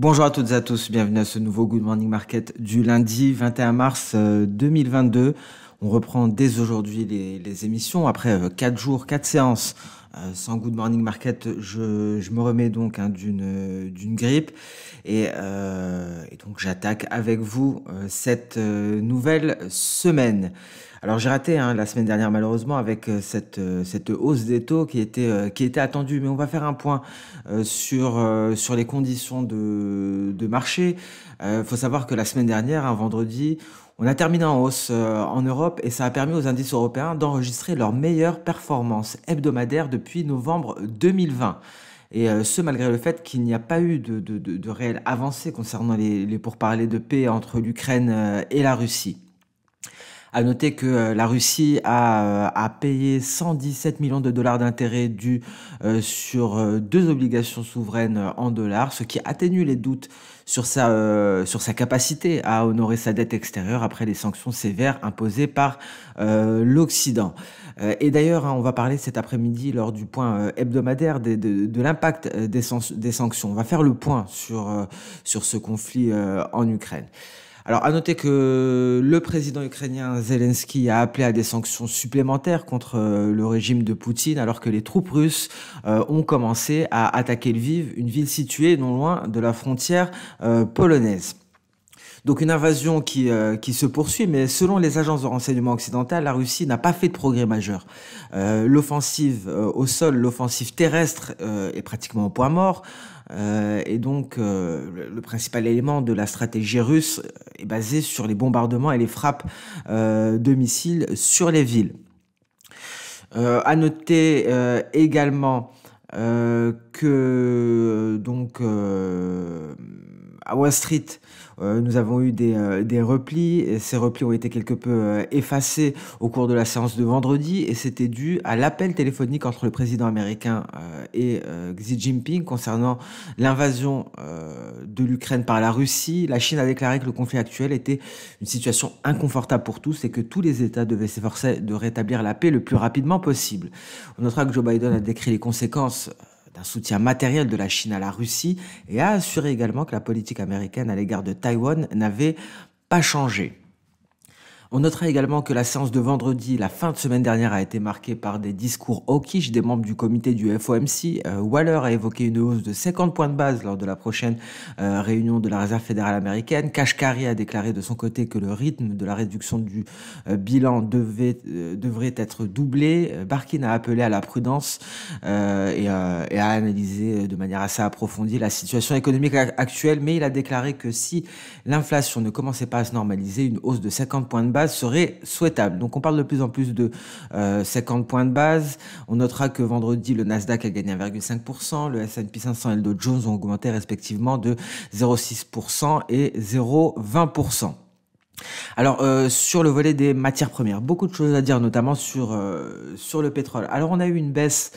Bonjour à toutes et à tous, bienvenue à ce nouveau Good Morning Market du lundi 21 mars 2022. On reprend dès aujourd'hui les émissions. Après 4 jours, 4 séances sans Good Morning Market, je me remets donc d'une grippe et donc j'attaque avec vous cette nouvelle semaine. Alors j'ai raté la semaine dernière malheureusement avec cette hausse des taux qui était attendue, mais on va faire un point sur les conditions de marché. Faut savoir que la semaine dernière, un vendredi, on a terminé en hausse en Europe et ça a permis aux indices européens d'enregistrer leur meilleure performance hebdomadaire depuis novembre 2020. Et ce, malgré le fait qu'il n'y a pas eu de réelle avancée concernant les pourparlers de paix entre l'Ukraine et la Russie. À noter que la Russie a payé 117 millions de dollars d'intérêts dus sur deux obligations souveraines en dollars, ce qui atténue les doutes sur sa capacité à honorer sa dette extérieure après les sanctions sévères imposées par l'Occident. Et d'ailleurs, on va parler cet après-midi lors du point hebdomadaire de l'impact des sanctions. On va faire le point sur ce conflit en Ukraine. Alors, à noter que le président ukrainien Zelensky a appelé à des sanctions supplémentaires contre le régime de Poutine, alors que les troupes russes ont commencé à attaquer Lviv, une ville située non loin de la frontière polonaise. Donc une invasion qui se poursuit, mais selon les agences de renseignement occidentales, la Russie n'a pas fait de progrès majeur. L'offensive au sol, l'offensive terrestre est pratiquement au point mort. Et donc, le principal élément de la stratégie russe est basé sur les bombardements et les frappes de missiles sur les villes. À noter également que donc à Wall Street, nous avons eu des replis, et ces replis ont été quelque peu effacés au cours de la séance de vendredi, et c'était dû à l'appel téléphonique entre le président américain et Xi Jinping concernant l'invasion de l'Ukraine par la Russie. La Chine a déclaré que le conflit actuel était une situation inconfortable pour tous et que tous les États devaient s'efforcer de rétablir la paix le plus rapidement possible. On notera que Joe Biden a décrit les conséquences d'un soutien matériel de la Chine à la Russie et a assuré également que la politique américaine à l'égard de Taïwan n'avait pas changé. On notera également que la séance de vendredi, la fin de semaine dernière, a été marquée par des discours hawkish des membres du comité du FOMC. Waller a évoqué une hausse de 50 points de base lors de la prochaine réunion de la Réserve fédérale américaine. Kashkari a déclaré de son côté que le rythme de la réduction du bilan devrait être doublé. Barkin a appelé à la prudence et a analysé de manière assez approfondie la situation économique actuelle, mais il a déclaré que si l'inflation ne commençait pas à se normaliser, une hausse de 50 points de base serait souhaitable. Donc on parle de plus en plus de 50 points de base. On notera que vendredi, le Nasdaq a gagné 1,5%, le S&P 500 et le Dow Jones ont augmenté respectivement de 0,6% et 0,20%. Alors, sur le volet des matières premières, beaucoup de choses à dire, notamment sur le pétrole. Alors, on a eu une baisse,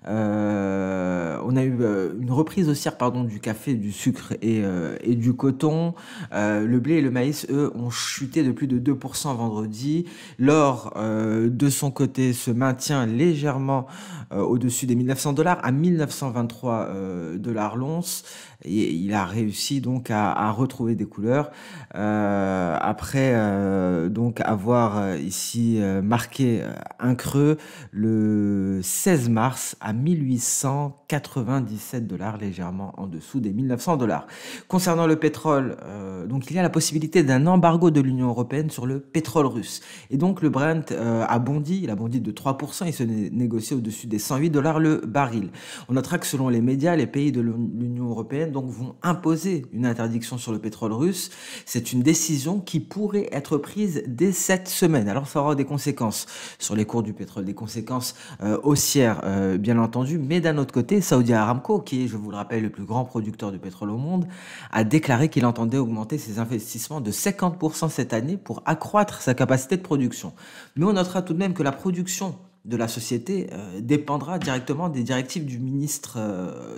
on a eu une reprise haussière du café, du sucre et du coton. Le blé et le maïs, eux, ont chuté de plus de 2% vendredi. L'or, de son côté, se maintient légèrement au-dessus des 1900 $, à 1923 $ l'once. Et il a réussi donc à retrouver des couleurs après donc avoir ici marqué un creux le 16 mars à 1897 $, légèrement en dessous des 1900 $. Concernant le pétrole, donc il y a la possibilité d'un embargo de l'Union européenne sur le pétrole russe. Et donc le Brent a bondi, il a bondi de 3%, il se négocie au-dessus des 108 $ le baril. On notera que selon les médias, les pays de l'Union européenne donc vont imposer une interdiction sur le pétrole russe. C'est une décision qui pourrait être prise dès cette semaine. Alors ça aura des conséquences sur les cours du pétrole, des conséquences haussières bien entendu, mais d'un autre côté, Saudi Aramco, qui est, je vous le rappelle, le plus grand producteur de pétrole au monde, a déclaré qu'il entendait augmenter ses investissements de 50% cette année pour accroître sa capacité de production. Mais on notera tout de même que la production de la société dépendra directement des directives du ministre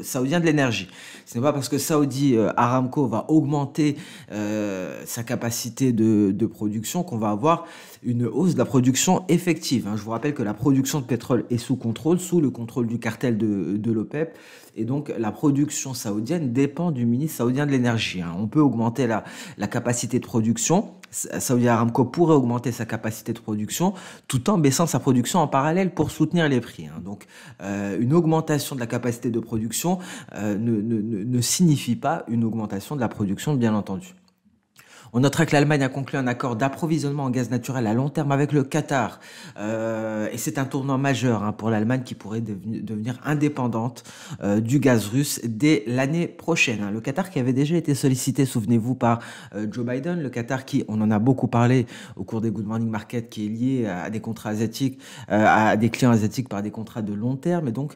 saoudien de l'énergie. Ce n'est pas parce que Saudi Aramco va augmenter sa capacité de production qu'on va avoir une hausse de la production effective. Je vous rappelle que la production de pétrole est sous contrôle, sous le contrôle du cartel de l'OPEP. Et donc, la production saoudienne dépend du ministre saoudien de l'énergie. On peut augmenter la capacité de production. Saudi Aramco pourrait augmenter sa capacité de production tout en baissant sa production en parallèle pour soutenir les prix. Donc, une augmentation de la capacité de production ne signifie pas une augmentation de la production, bien entendu. On notera que l'Allemagne a conclu un accord d'approvisionnement en gaz naturel à long terme avec le Qatar. Et c'est un tournant majeur pour l'Allemagne qui pourrait devenir indépendante du gaz russe dès l'année prochaine. Le Qatar qui avait déjà été sollicité, souvenez-vous, par Joe Biden. Le Qatar qui, on en a beaucoup parlé au cours des Good Morning Market, qui est lié à des contrats asiatiques, à des clients asiatiques par des contrats de long terme. Et donc,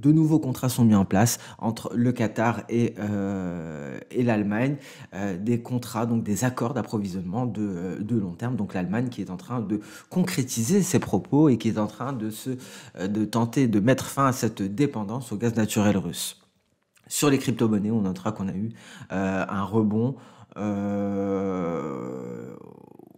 de nouveaux contrats sont mis en place entre le Qatar et l'Allemagne, des contrats, donc des accords d'approvisionnement de long terme. Donc l'Allemagne qui est en train de concrétiser ses propos et qui est en train de tenter de mettre fin à cette dépendance au gaz naturel russe. Sur les crypto-monnaies, on notera qu'on a eu un rebond.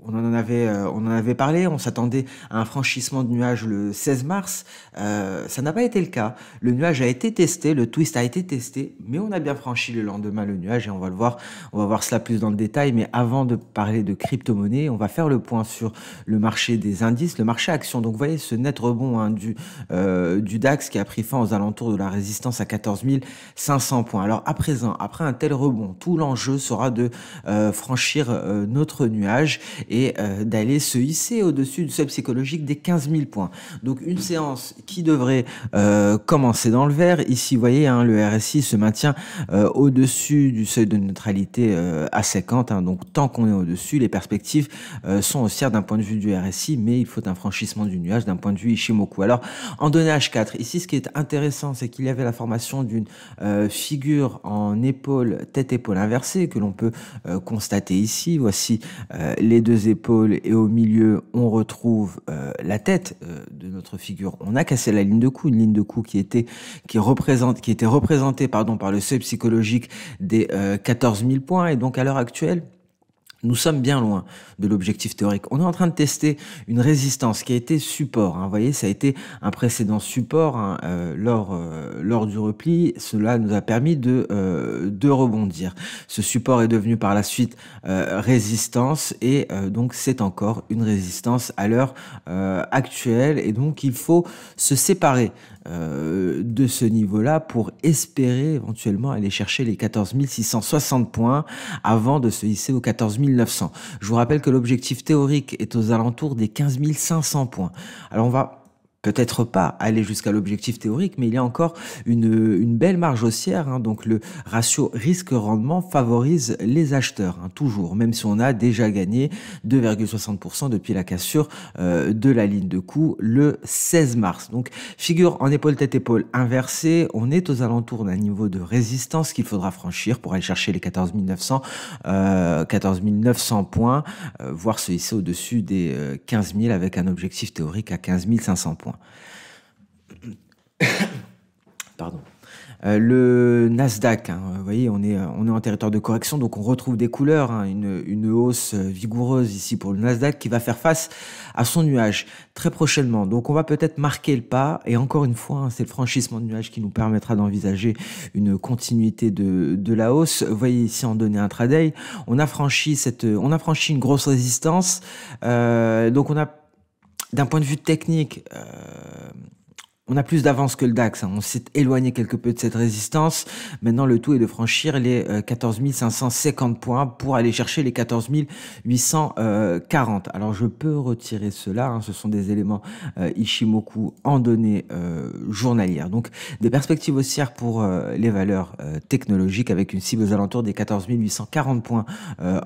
On en avait parlé, on s'attendait à un franchissement de nuage le 16 mars. Ça n'a pas été le cas. Le nuage a été testé, le twist a été testé, mais on a bien franchi le lendemain le nuage et on va le voir. On va voir cela plus dans le détail. Mais avant de parler de crypto-monnaie, on va faire le point sur le marché des indices, le marché actions. Donc vous voyez ce net rebond du DAX qui a pris fin aux alentours de la résistance à 14 500 points. Alors à présent, après un tel rebond, tout l'enjeu sera de franchir notre nuage et d'aller se hisser au-dessus du seuil psychologique des 15 000 points. Donc une séance qui devrait commencer dans le vert. Ici, vous voyez, le RSI se maintient au-dessus du seuil de neutralité à 50. Donc tant qu'on est au-dessus, les perspectives sont haussières d'un point de vue du RSI, mais il faut un franchissement du nuage d'un point de vue Ishimoku. Alors en données H4, ici ce qui est intéressant, c'est qu'il y avait la formation d'une figure en épaule, tête-épaule inversée que l'on peut constater ici. Voici les deux épaules et au milieu on retrouve la tête de notre figure. On a cassé la ligne de cou, une ligne de cou qui était représentée par le seuil psychologique des 14 000 points et donc à l'heure actuelle nous sommes bien loin de l'objectif théorique. On est en train de tester une résistance qui a été support. Vous voyez, ça a été un précédent support lors du repli. Cela nous a permis de rebondir. Ce support est devenu par la suite résistance et donc c'est encore une résistance à l'heure actuelle. Et donc il faut se séparer de ce niveau-là pour espérer éventuellement aller chercher les 14 660 points avant de se hisser aux 14 900. Je vous rappelle que l'objectif théorique est aux alentours des 15 500 points. Alors on va peut-être pas aller jusqu'à l'objectif théorique, mais il y a encore une belle marge haussière. Donc le ratio risque-rendement favorise les acheteurs, toujours, même si on a déjà gagné 2,60% depuis la cassure de la ligne de coup le 16 mars. Donc figure en épaule tête-épaule inversée, on est aux alentours d'un niveau de résistance qu'il faudra franchir pour aller chercher les 14 900 points, voire se hisser au-dessus des 15 000 avec un objectif théorique à 15 500 points. Pardon. Le Nasdaq, vous voyez, on est en territoire de correction, donc on retrouve des couleurs, une hausse vigoureuse ici pour le Nasdaq qui va faire face à son nuage très prochainement. Donc on va peut-être marquer le pas, et encore une fois, c'est le franchissement de nuage qui nous permettra d'envisager une continuité de la hausse. Vous voyez ici en données intraday, on a franchi une grosse résistance, donc on a, d'un point de vue technique, on a plus d'avance que le DAX, on s'est éloigné quelque peu de cette résistance. Maintenant, le tout est de franchir les 14 550 points pour aller chercher les 14 840. Alors, je peux retirer cela, ce sont des éléments Ishimoku en données journalières. Donc, des perspectives haussières pour les valeurs technologiques avec une cible aux alentours des 14 840 points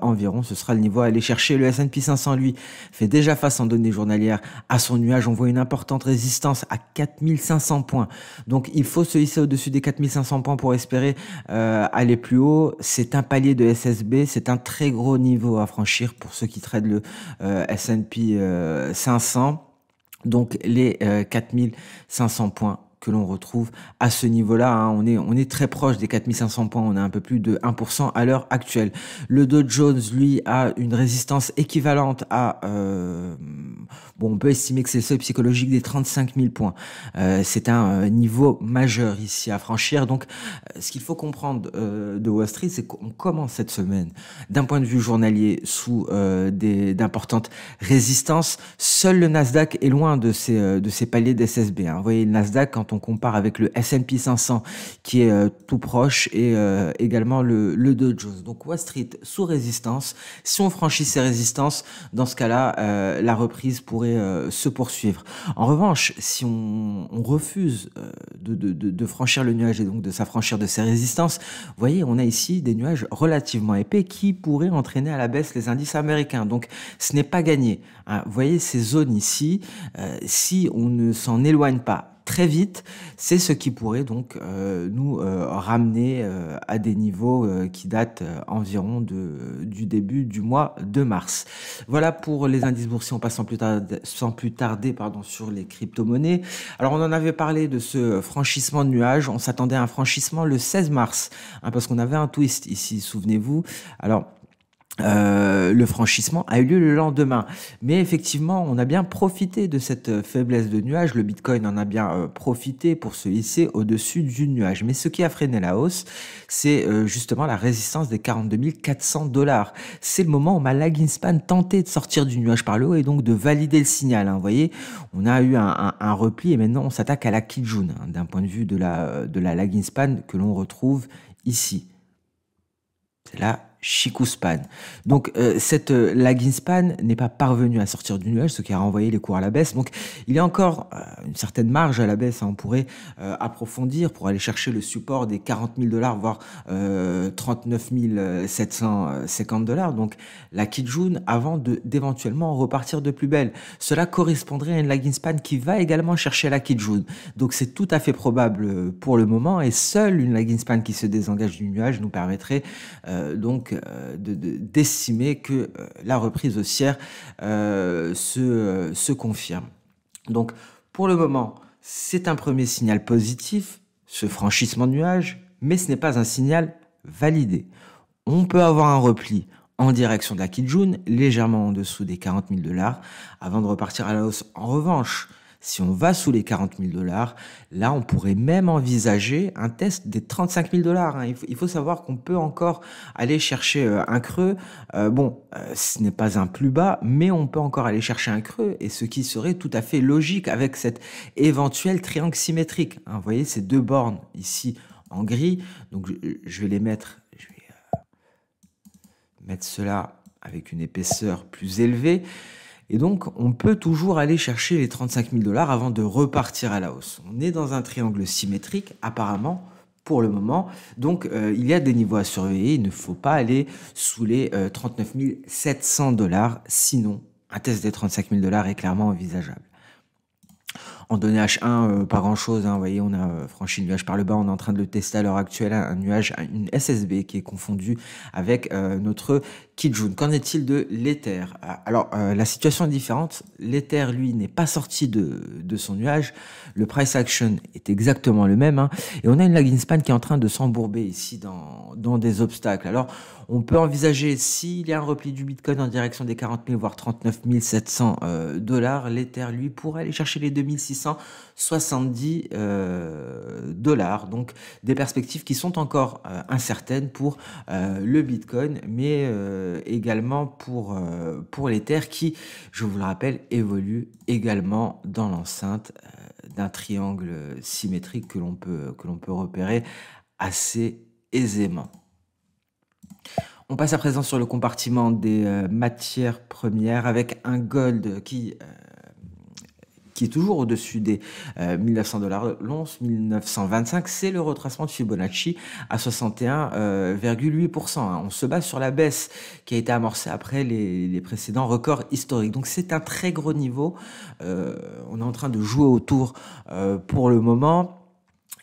environ. Ce sera le niveau à aller chercher. Le S&P 500, lui, fait déjà face en données journalières à son nuage. On voit une importante résistance à 4 4500 points. Donc il faut se hisser au-dessus des 4500 points pour espérer aller plus haut. C'est un palier de SSB, c'est un très gros niveau à franchir pour ceux qui tradent le S&P 500. Donc les 4500 points que l'on retrouve à ce niveau-là, hein, on est très proche des 4500 points, on est un peu plus de 1% à l'heure actuelle. Le Dow Jones, lui, a une résistance équivalente à, bon, on peut estimer que c'est le seuil psychologique des 35 000 points. C'est un niveau majeur ici à franchir. Donc, ce qu'il faut comprendre de Wall Street, c'est qu'on commence cette semaine, d'un point de vue journalier, sous d'importantes résistances. Seul le Nasdaq est loin de ces paliers d'SSB. Hein. Vous voyez, le Nasdaq, quand on compare avec le S&P 500 qui est tout proche et également le Dow Jones. Donc Wall Street sous résistance. Si on franchit ces résistances, dans ce cas-là, la reprise pourrait se poursuivre. En revanche, si on refuse de franchir le nuage et donc de s'affranchir de ces résistances, vous voyez, on a ici des nuages relativement épais qui pourraient entraîner à la baisse les indices américains. Donc ce n'est pas gagné. Hein. Vous voyez ces zones ici, si on ne s'en éloigne pas très vite, c'est ce qui pourrait donc nous ramener à des niveaux qui datent environ du début du mois de mars. Voilà pour les indices boursiers. On passe sans plus tarder sur les crypto-monnaies. Alors on en avait parlé de ce franchissement de nuage. On s'attendait à un franchissement le 16 mars, hein, parce qu'on avait un twist ici, souvenez-vous. Alors le franchissement a eu lieu le lendemain. Mais effectivement, on a bien profité de cette faiblesse de nuage. Le Bitcoin en a bien profité pour se hisser au-dessus du nuage. Mais ce qui a freiné la hausse, c'est justement la résistance des 42 400 $. C'est le moment où ma lagging span tentait de sortir du nuage par le haut et donc de valider le signal. Hein. Vous voyez, on a eu un repli et maintenant on s'attaque à la Kijun, hein, d'un point de vue de la lagging span que l'on retrouve ici. C'est là. Chikou Span. Donc cette lagging span n'est pas parvenue à sortir du nuage, ce qui a renvoyé les cours à la baisse. Donc il y a encore une certaine marge à la baisse. Hein. On pourrait approfondir pour aller chercher le support des 40 000 $, voire 39 750 $. Donc la Kijun avant d'éventuellement repartir de plus belle. Cela correspondrait à une lagging span qui va également chercher la Kijun. Donc c'est tout à fait probable pour le moment et seule une lagging span qui se désengage du nuage nous permettrait donc d'estimer que la reprise haussière se confirme. Donc pour le moment, c'est un premier signal positif, ce franchissement de nuage, mais ce n'est pas un signal validé. On peut avoir un repli en direction de la Kijun, légèrement en dessous des 40 000 $, avant de repartir à la hausse. En revanche, si on va sous les 40 000 $, là, on pourrait même envisager un test des 35 000 $. Hein. Il faut savoir qu'on peut encore aller chercher un creux. Ce n'est pas un plus bas, mais on peut encore aller chercher un creux, et ce qui serait tout à fait logique avec cet éventuel triangle symétrique. Hein. Vous voyez ces deux bornes ici en gris. Donc, je vais mettre cela avec une épaisseur plus élevée. Et donc, on peut toujours aller chercher les 35 000 $ avant de repartir à la hausse. On est dans un triangle symétrique, apparemment, pour le moment. Donc, il y a des niveaux à surveiller. Il ne faut pas aller sous les 39 700 $. Sinon, un test des 35 000 $ est clairement envisageable. En données H1, pas grand-chose. Hein. Vous voyez, on a franchi le nuage par le bas. On est en train de le tester à l'heure actuelle. Un nuage, une SSB qui est confondu avec notre Kijun. Qu'en est-il de l'Ether? Alors, la situation est différente. L'Ether, lui, n'est pas sorti de son nuage. Le price action est exactement le même. Hein. Et on a une lagging span qui est en train de s'embourber ici dans des obstacles. Alors, on peut envisager, s'il y a un repli du Bitcoin en direction des 40 000, voire 39 700 $, l'Ether, lui, pourrait aller chercher les 2670 $. Donc, des perspectives qui sont encore incertaines pour le Bitcoin, mais également pour l'Ether qui, je vous le rappelle, évolue également dans l'enceinte d'un triangle symétrique que l'on peut repérer assez aisément. On passe à présent sur le compartiment des matières premières avec un gold qui qui est toujours au-dessus des 1900 $ l'once, 1925, c'est le retracement de Fibonacci à 61,8%. On se base sur la baisse qui a été amorcée après les précédents records historiques. Donc c'est un très gros niveau. On est en train de jouer autour pour le moment.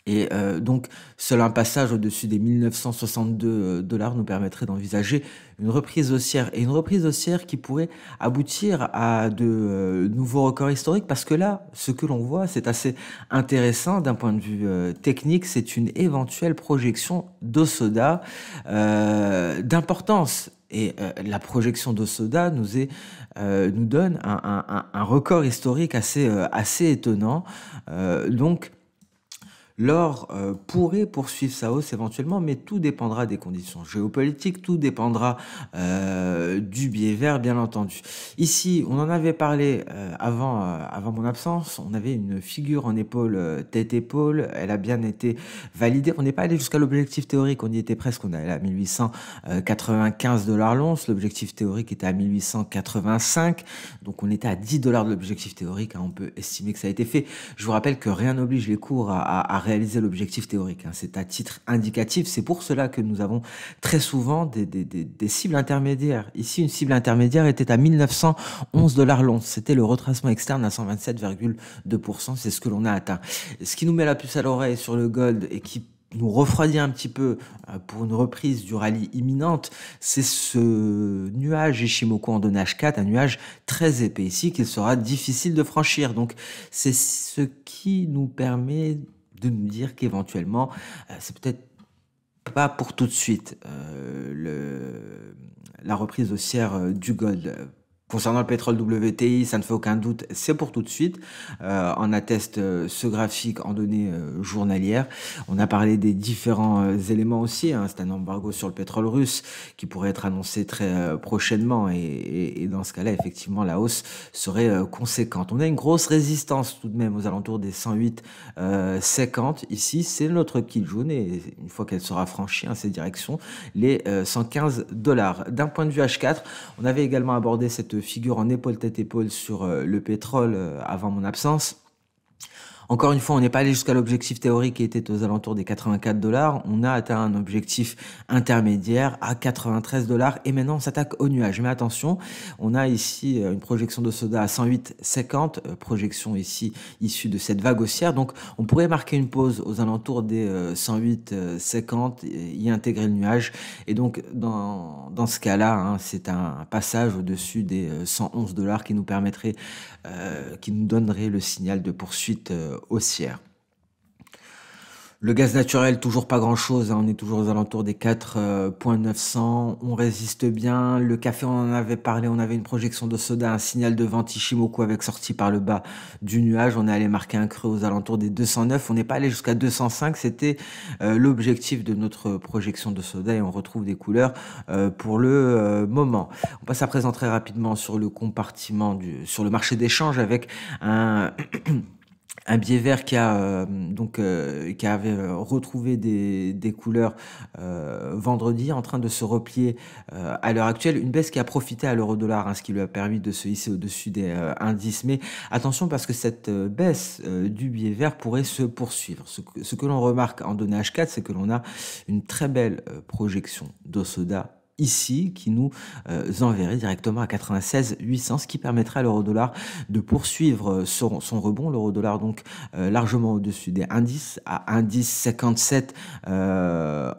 Et donc, seul un passage au-dessus des 1962 $ nous permettrait d'envisager une reprise haussière. Et une reprise haussière qui pourrait aboutir à de nouveaux records historiques. Parce que là, ce que l'on voit, c'est assez intéressant d'un point de vue technique. C'est une éventuelle projection d'Hosoda d'importance. Et la projection d'Hosoda nous donne un record historique assez étonnant. Donc, l'or pourrait poursuivre sa hausse éventuellement, mais tout dépendra des conditions géopolitiques, tout dépendra du biais vert, bien entendu. Ici, on en avait parlé avant mon absence, on avait une figure en épaule, tête-épaule, elle a bien été validée. On n'est pas allé jusqu'à l'objectif théorique, on y était presque, on est allé à 1895 $ l'once, l'objectif théorique était à 1885, donc on était à 10 $ de l'objectif théorique, hein, on peut estimer que ça a été fait. Je vous rappelle que rien n'oblige les cours à réaliser l'objectif théorique, hein. C'est à titre indicatif. C'est pour cela que nous avons très souvent des cibles intermédiaires. Ici, une cible intermédiaire était à 1911 $ l'once. C'était le retracement externe à 127,2%. C'est ce que l'on a atteint. Ce qui nous met la puce à l'oreille sur le gold et qui nous refroidit un petit peu pour une reprise du rallye imminente, c'est ce nuage Ishimoku en donné H4, un nuage très épais ici qu'il sera difficile de franchir. Donc c'est ce qui nous permet de nous dire qu'éventuellement, c'est peut-être pas pour tout de suite la reprise haussière du gold. Concernant le pétrole WTI, ça ne fait aucun doute, c'est pour tout de suite. On atteste ce graphique en données journalières. On a parlé des différents éléments aussi, hein. C'est un embargo sur le pétrole russe qui pourrait être annoncé très prochainement. Et dans ce cas-là, effectivement, la hausse serait conséquente. On a une grosse résistance tout de même aux alentours des 108,50. Ici, c'est notre kill jaune et une fois qu'elle sera franchie, hein, ces directions, les 115 $. D'un point de vue H4, on avait également abordé cette figure en épaule tête épaule sur le pétrole avant mon absence. Encore une fois, on n'est pas allé jusqu'à l'objectif théorique qui était aux alentours des 84 $. On a atteint un objectif intermédiaire à 93 $ et maintenant on s'attaque au nuage. Mais attention, on a ici une projection d'Hosoda à 108,50, projection ici issue de cette vague haussière. Donc on pourrait marquer une pause aux alentours des 108,50, y intégrer le nuage. Et donc dans ce cas-là, hein, c'est un passage au-dessus des 111 $ qui nous permettrait, qui nous donnerait le signal de poursuite haussière. Le gaz naturel, toujours pas grand-chose, hein, on est toujours aux alentours des 4,900, on résiste bien. Le café, on en avait parlé, on avait une projection d'Hosoda, un signal de vente Ishimoku avec sortie par le bas du nuage. On est allé marquer un creux aux alentours des 209, on n'est pas allé jusqu'à 205, c'était l'objectif de notre projection d'Hosoda et on retrouve des couleurs pour le moment. On passe à présent très rapidement sur le compartiment sur le marché d'échange avec un biais vert qui avait retrouvé des couleurs vendredi, en train de se replier à l'heure actuelle. Une baisse qui a profité à l'euro-dollar, hein, ce qui lui a permis de se hisser au-dessus des indices. Mais attention parce que cette baisse du biais vert pourrait se poursuivre. Ce que l'on remarque en données H4, c'est que l'on a une très belle projection d'Hosoda ici, qui nous enverrait directement à 96,800, ce qui permettrait à l'euro-dollar de poursuivre son rebond. L'euro-dollar donc largement au-dessus des indices, à 1,1057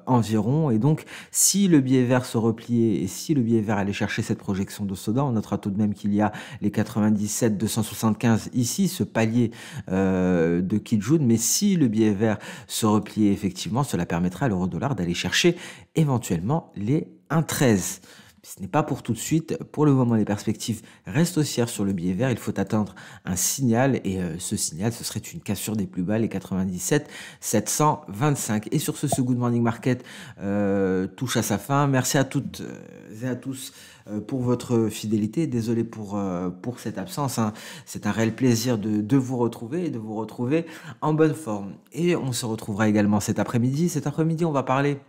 environ. Et donc, si le biais vert se repliait et si le biais vert allait chercher cette projection d'Hosoda, on notera tout de même qu'il y a les 97,275 ici, ce palier de Kijun. Mais si le biais vert se repliait effectivement, cela permettrait à l'euro-dollar d'aller chercher éventuellement les 1,13. Ce n'est pas pour tout de suite. Pour le moment, les perspectives restent haussières sur le biais vert. Il faut attendre un signal et ce signal, ce serait une cassure des plus bas, les 97,725. Et sur ce Good Morning Market touche à sa fin. Merci à toutes et à tous pour votre fidélité. Désolé pour cette absence, hein. C'est un réel plaisir de vous retrouver et de vous retrouver en bonne forme. Et on se retrouvera également cet après-midi. Cet après-midi, on va parler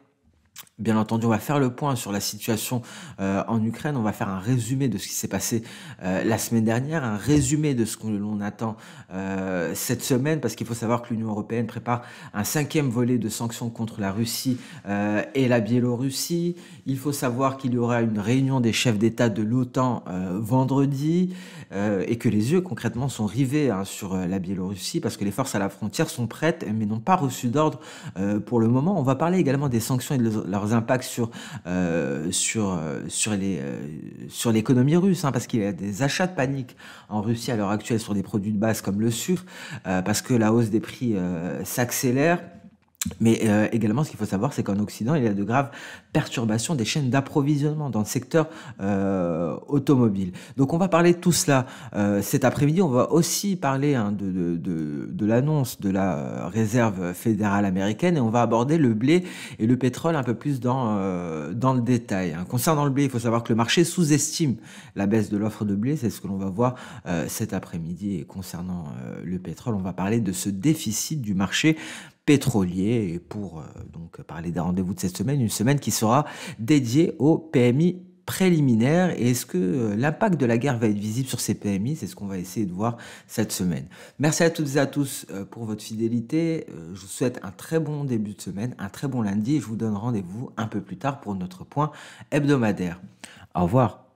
Bien entendu, on va faire le point sur la situation en Ukraine. On va faire un résumé de ce qui s'est passé la semaine dernière, un résumé de ce que l'on attend cette semaine, parce qu'il faut savoir que l'Union européenne prépare un 5e volet de sanctions contre la Russie et la Biélorussie. Il faut savoir qu'il y aura une réunion des chefs d'État de l'OTAN vendredi et que les yeux concrètement sont rivés sur la Biélorussie parce que les forces à la frontière sont prêtes mais n'ont pas reçu d'ordre pour le moment. On va parler également des sanctions et de leurs impacts sur l'économie russe, hein, parce qu'il y a des achats de panique en Russie à l'heure actuelle sur des produits de base comme le sucre, parce que la hausse des prix s'accélère. Mais également, ce qu'il faut savoir, c'est qu'en Occident, il y a de graves perturbations des chaînes d'approvisionnement dans le secteur automobile. Donc, on va parler de tout cela cet après-midi. On va aussi parler de l'annonce de la réserve fédérale américaine et on va aborder le blé et le pétrole un peu plus dans le détail, hein. Concernant le blé, il faut savoir que le marché sous-estime la baisse de l'offre de blé. C'est ce que l'on va voir cet après-midi. Et concernant le pétrole, on va parler de ce déficit du marché pétrolier et pour donc parler des rendez-vous de cette semaine, une semaine qui sera dédiée au PMI préliminaire. Et est-ce que l'impact de la guerre va être visible sur ces PMI? C'est ce qu'on va essayer de voir cette semaine. Merci à toutes et à tous pour votre fidélité. Je vous souhaite un très bon début de semaine, un très bon lundi et je vous donne rendez-vous un peu plus tard pour notre point hebdomadaire. Au revoir.